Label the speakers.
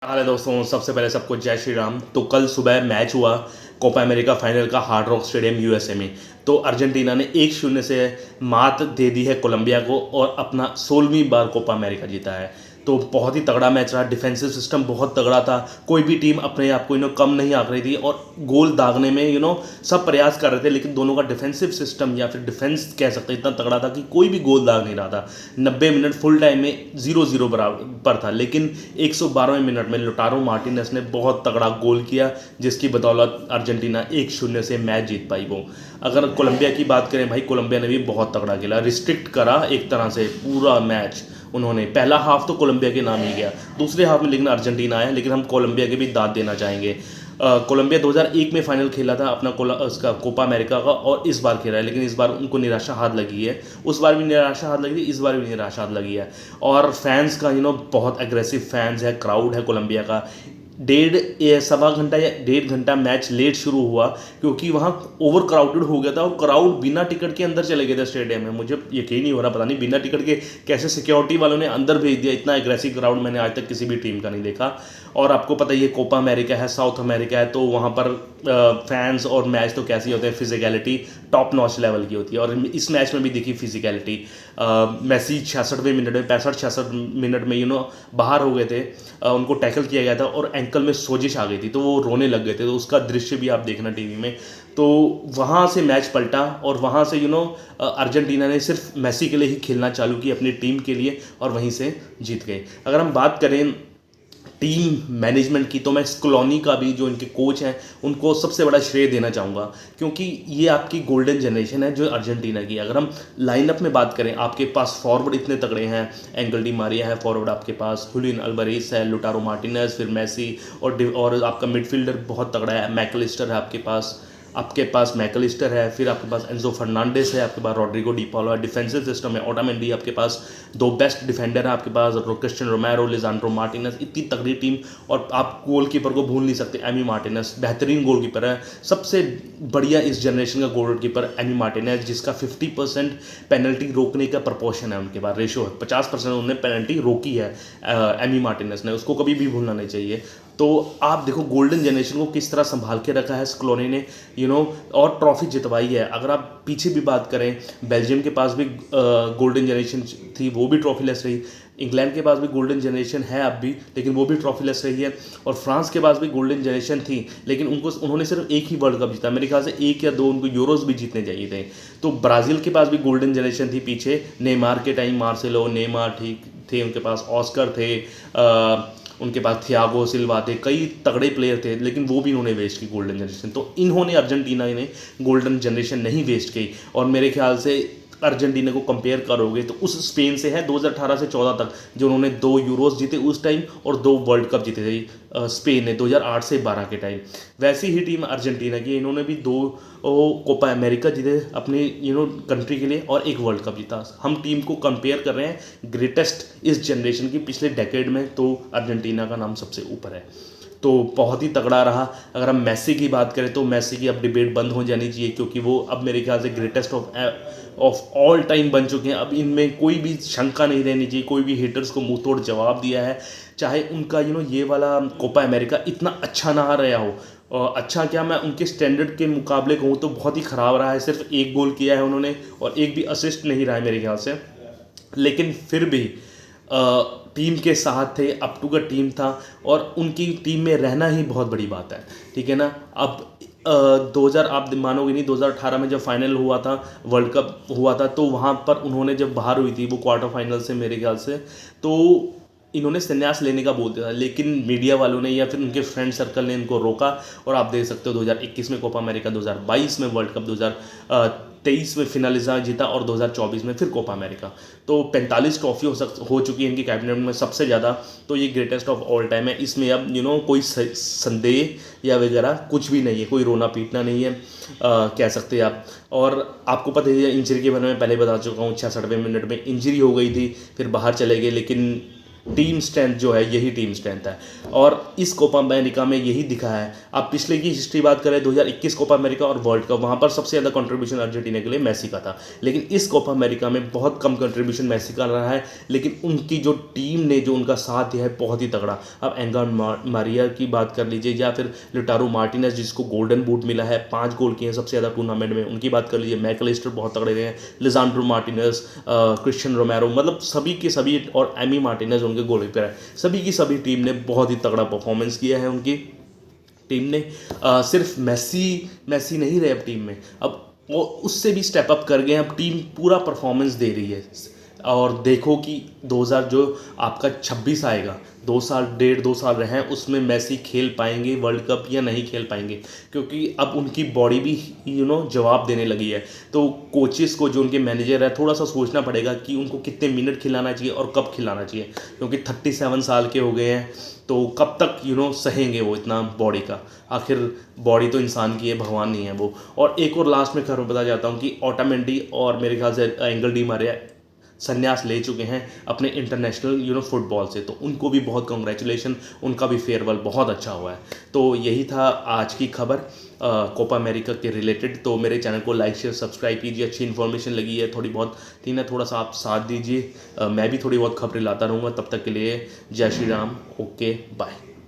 Speaker 1: हाल है दोस्तों। सबसे पहले सबको जय श्री राम। तो कल सुबह मैच हुआ कोपा अमेरिका फाइनल का हार्ड रॉक स्टेडियम यूएसए में। तो अर्जेंटीना ने 1-0 से मात दे दी है कोलंबिया को और अपना 16वीं बार कोपा अमेरिका जीता है। तो बहुत ही तगड़ा मैच रहा। डिफेंसिव सिस्टम बहुत तगड़ा था। कोई भी टीम अपने आप को कम नहीं आंक रही थी और गोल दागने में सब प्रयास कर रहे थे, लेकिन दोनों का डिफेंसिव सिस्टम या फिर डिफेंस कह सकते हैं इतना तगड़ा था कि कोई भी गोल दाग नहीं रहा था। 90 मिनट फुल टाइम में 0-0 बराबर था, लेकिन 112वें मिनट में लोटारो मार्टिनेस ने बहुत तगड़ा गोल किया, जिसकी बदौलत अर्जेंटीना 1-0 से मैच जीत पाई। वो अगर कोलंबिया की बात करें, भाई कोलंबिया ने भी बहुत तगड़ा खेला, रिस्ट्रिक्ट करा एक तरह से पूरा मैच उन्होंने। पहला हाफ तो कोलंबिया के नाम ही गया, दूसरे हाफ में लेकिन अर्जेंटीना आया, लेकिन हम कोलंबिया के भी दाद देना चाहेंगे। कोलंबिया 2001 में फाइनल खेला था अपना उसका कोपा अमेरिका का, और इस बार खेला है, लेकिन इस बार उनको निराशा हाथ लगी है। उस बार भी निराशा हाथ लगी थी, इस बार भी निराशा हाथ लगी है। और फैंस का बहुत एग्रेसिव फैंस है, क्राउड है कोलंबिया का। डेढ़ या सवा घंटा या 1.5 घंटा मैच लेट शुरू हुआ क्योंकि वहाँ ओवर क्राउडेड हो गया था और क्राउड बिना टिकट के अंदर चले गए थे स्टेडियम में। मुझे यकीन नहीं हो रहा, पता नहीं बिना टिकट के कैसे सिक्योरिटी वालों ने अंदर भेज दिया। इतना एग्रेसिव क्राउड मैंने आज तक किसी भी टीम का नहीं देखा। और आपको पता ही है कोपा अमेरिका है, साउथ अमेरिका है, तो वहाँ पर फैंस और मैच तो कैसे होते हैं, फिजिकलिटी टॉप नॉच लेवल की होती है। और इस मैच में भी देखी फिजिकलिटी। मेसी 66वें मिनट में 65-66 मिनट में बाहर हो गए थे। उनको टैकल किया गया था और एंकल में सोजिश आ गई थी, तो वो रोने लग गए थे। तो उसका दृश्य भी आप देखना टीवी में। तो वहाँ से मैच पलटा और वहाँ से अर्जेंटीना ने सिर्फ मेसी के लिए ही खेलना चालू की, अपनी टीम के लिए, और वहीं से जीत गए। अगर हम बात करें टीम मैनेजमेंट की, तो मैं स्कलोनी का भी, जो इनके कोच हैं, उनको सबसे बड़ा श्रेय देना चाहूँगा, क्योंकि ये आपकी गोल्डन जनरेशन है जो अर्जेंटीना की। अगर हम लाइनअप में बात करें, आपके पास फॉरवर्ड इतने तगड़े हैं, एंगल डी मारिया है फॉरवर्ड आपके पास, हुलियन अल्वारेस है, लोटारो मार्टिनेज, फिर मेसी, और आपका मिडफील्डर बहुत तगड़ा है, मैकलिस्टर है आपके पास मैकलिस्टर है, फिर आपके पास एंजो फर्नांडिस है, आपके पास रॉड्रिगो डी पॉलो है। डिफेंसिव सिस्टम है, ओटामेंडी आपके पास, दो बेस्ट डिफेंडर है आपके पास, क्रिस्टियन रोमेरो, लिजांड्रो मार्टिनेज, इतनी तगड़ी टीम। और आप गोलकीपर को भूल नहीं सकते, एमी मार्टिनेज बेहतरीन गोलकीपर है, सबसे बढ़िया इस जनरेशन का गोलकीपर एमी मार्टिनेज, जिसका 50% पेनल्टी रोकने का प्रपोर्शन है उनके पास, रेशो है 50% उन्होंने पेनल्टी रोकी है एमी मार्टिनेज ने, उसको कभी भी भूलना नहीं चाहिए। तो आप देखो गोल्डन जनरेशन को किस तरह संभाल के रखा है स्कलोनी ने, और ट्रॉफी जितवाई है। अगर आप पीछे भी बात करें, बेल्जियम के पास भी गोल्डन जनरेशन थी, वो भी ट्रॉफी लेस रही। इंग्लैंड के पास भी गोल्डन जनरेशन है अब भी, लेकिन वो भी ट्रॉफी लेस रही है। और फ्रांस के पास भी गोल्डन जनरेशन थी, लेकिन उन्होंने सिर्फ एक ही वर्ल्ड कप जीता, मेरे ख्याल से 1 या 2 उनको यूरोज भी जीतने चाहिए थे। तो ब्राज़ील के पास भी गोल्डन जनरेशन थी पीछे, नेमार के टाइम, मार्सेलो, नेमार ठीक थे उनके पास, ऑस्कर थे, उनके पास थियागो सिल्वा थे, कई तगड़े प्लेयर थे, लेकिन वो भी उन्होंने वेस्ट की गोल्डन जनरेशन। तो इन्होंने, अर्जेंटीना ने गोल्डन जनरेशन नहीं वेस्ट की। और मेरे ख्याल से अर्जेंटीना को कंपेयर करोगे तो उस स्पेन से है 2018 से 14 तक, जो उन्होंने 2 यूरोज जीते उस टाइम और 2 वर्ल्ड कप जीते थे स्पेन ने 2008 से 12 के टाइम। वैसी ही टीम अर्जेंटीना की, इन्होंने भी 2 कोपा अमेरिका जीते अपने कंट्री के लिए और 1 वर्ल्ड कप जीता। हम टीम को कंपेयर कर रहे हैं ग्रेटेस्ट इस जनरेशन की पिछले डेकेड में, तो अर्जेंटीना का नाम सबसे ऊपर है। तो बहुत ही तगड़ा रहा। अगर हम मेसी की बात करें तो मेसी की अब डिबेट बंद हो जानी चाहिए, क्योंकि वो अब मेरे ख्याल से ग्रेटेस्ट ऑफ ऑल टाइम बन चुके हैं। अब इनमें कोई भी शंका नहीं रहनी चाहिए। कोई भी हेटर्स को मुंह तोड़ जवाब दिया है, चाहे उनका ये वाला कोपा अमेरिका इतना अच्छा ना रहा हो, अच्छा क्या, मैं उनके स्टैंडर्ड के मुकाबले कहूँ तो बहुत ही ख़राब रहा है। सिर्फ 1 गोल किया है उन्होंने और 1 भी असिस्ट नहीं रहा है मेरे ख्याल से, लेकिन फिर भी टीम के साथ थे, अप टू का टीम था, और उनकी टीम में रहना ही बहुत बड़ी बात है, ठीक है ना। अब 2000, आप मानोगे नहीं, 2018 में जब फाइनल हुआ था, वर्ल्ड कप हुआ था, तो वहाँ पर उन्होंने जब बाहर हुई थी वो क्वार्टर फाइनल से मेरे ख्याल से, तो इन्होंने संन्यास लेने का बोल दिया था, लेकिन मीडिया वालों ने या फिर उनके फ्रेंड सर्कल ने इनको रोका। और आप देख सकते हो 2021 में कोपा अमेरिका, 2022 में वर्ल्ड कप, 2023 में फिनालिजा जीता, और 2024 में फिर कोपा अमेरिका। तो 45 ट्रॉफी हो चुकी है इनकी कैबिनेट में, सबसे ज़्यादा। तो ये ग्रेटेस्ट ऑफ ऑल टाइम है। इसमें अब कोई संदेह या वगैरह कुछ भी नहीं है, कोई रोना पीटना नहीं है, कह सकते हैं आप। और आपको पता ही है इंजरी के बारे में पहले बता चुका हूँ, 66वें मिनट में इंजरी हो गई थी, फिर बाहर चले गए, लेकिन टीम स्ट्रेंथ जो है यही टीम स्ट्रेंथ है। और इस कोपा अमेरिका में यही दिखा है। आप पिछले की हिस्ट्री बात करें 2021 कोपा अमेरिका और वर्ल्ड कप, वहाँ पर सबसे ज़्यादा कंट्रीब्यूशन अर्जेंटीना के लिए मेसी का था, लेकिन इस कोपा अमेरिका में बहुत कम कंट्रीब्यूशन मेसी का रहा है, लेकिन उनकी जो टीम ने जो उनका साथ दिया है बहुत ही तगड़ा। अब एंगर मारिया की बात कर लीजिए या फिर लिटारो मार्टिनेज जिसको गोल्डन बूट मिला है, 5 गोल किए हैं सबसे ज़्यादा टूर्नामेंट में, उनकी बात कर लीजिए। मैकलिस्टर बहुत तगड़े रहे हैं, लिजांड्रो मार्टिनेज, क्रिश्चियन रोमेरो, मतलब सभी के सभी, और एमी मार्टिनेज उनके गोलकीपर है, सभी की सभी टीम ने बहुत ही तगड़ा परफॉर्मेंस किया है। उनकी टीम ने सिर्फ मैसी नहीं रहे अब टीम में, अब वो उससे भी स्टेप अप कर गए हैं, अब टीम पूरा परफॉर्मेंस दे रही है। और देखो कि 2000 जो आपका 26 आएगा, 2 साल रहे हैं, उसमें मैसी खेल पाएंगे वर्ल्ड कप या नहीं खेल पाएंगे, क्योंकि अब उनकी बॉडी भी जवाब देने लगी है। तो कोचेस को, जो उनके मैनेजर है, थोड़ा सा सोचना पड़ेगा कि उनको कितने मिनट खिलाना चाहिए और कब खिलाना चाहिए, क्योंकि 37 साल के हो गए हैं, तो कब तक सहेंगे वो इतना बॉडी का। आखिर बॉडी तो इंसान की है, भगवान नहीं है वो। और एक और लास्ट में खबर बता जाता हूँ कि ओटामेंडी और मेरे ख्याल से एंगल डी मारिया संन्यास ले चुके हैं अपने इंटरनेशनल फुटबॉल से, तो उनको भी बहुत कॉन्ग्रेचुलेशन, उनका भी फेयरवेल बहुत अच्छा हुआ है। तो यही था आज की खबर कोपा अमेरिका के रिलेटेड। तो मेरे चैनल को लाइक शेयर सब्सक्राइब कीजिए, अच्छी इन्फॉर्मेशन लगी है थोड़ी बहुत, ठीक है, थोड़ा सा आप साथ दीजिए। मैं भी थोड़ी बहुत खबरें लाता रहूँगा, तब तक के लिए जय श्री राम, ओके बाय।